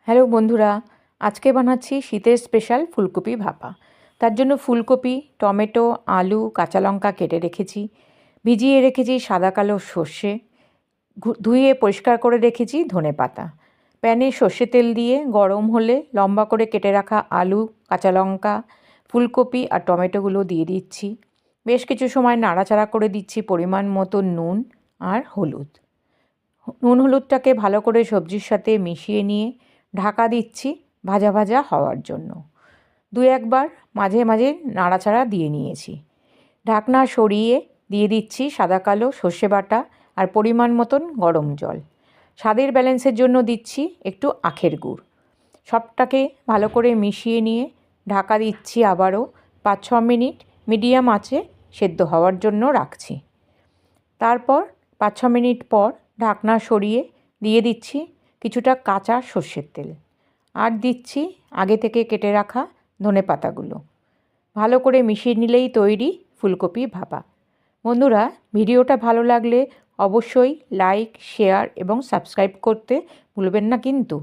Hello বন্ধুরা, আজকে বানাচ্ছি শীতের স্পেশাল ফুলকপি ভাপা। তার জন্য ফুলকপি, টমেটো, আলু, কাঁচা লঙ্কা কেটে রেখেছি। ভিজিয়ে রেখেছি সাদা কালো সর্ষে, ধুয়ে পরিষ্কার করে রেখেছি ধনেপাতা। প্যানে সর্ষে তেল দিয়ে গরম হলে লম্বা করে কেটে রাখা আলু, কাঁচা লঙ্কা, ফুলকপি আর টমেটোগুলো দিয়ে দিচ্ছি। বেশ কিছু সময় নাড়াচাড়া করে দিচ্ছি পরিমাণ মতো নুন আর হলুদ। নুন হলুদটাকে ভালো করে সবজির সাথে মিশিয়ে নিয়ে ঢাকা দিচ্ছি ভাজা ভাজা হওয়ার জন্য। দু একবার মাঝে মাঝে নাড়াচাড়া দিয়ে নিয়েছি। ঢাকনা সরিয়ে দিয়ে দিচ্ছি সাদা কালো সর্ষে বাটা আর পরিমাণ মতন গরম জল। স্বাদের ব্যালেন্সের জন্য দিচ্ছি একটু আখের গুড়। সবটাকে ভালো করে মিশিয়ে নিয়ে ঢাকা দিচ্ছি আবারও 5-6 মিনিট মিডিয়াম আঁচে সেদ্ধ হওয়ার জন্য রাখছি। তারপর 5-6 মিনিট পর ঢাকনা সরিয়ে দিয়ে দিচ্ছি কিছুটা কাঁচা সর্ষের তেল আর দিচ্ছি আগে থেকে কেটে রাখা ধনেপাতাগুলো। ভালো করে মিশিয়ে নিলেই তৈরি ফুলকপি ভাপা। বন্ধুরা, ভিডিওটা ভালো লাগলে অবশ্যই লাইক, শেয়ার এবং সাবস্ক্রাইব করতে ভুলবেন না কিন্তু।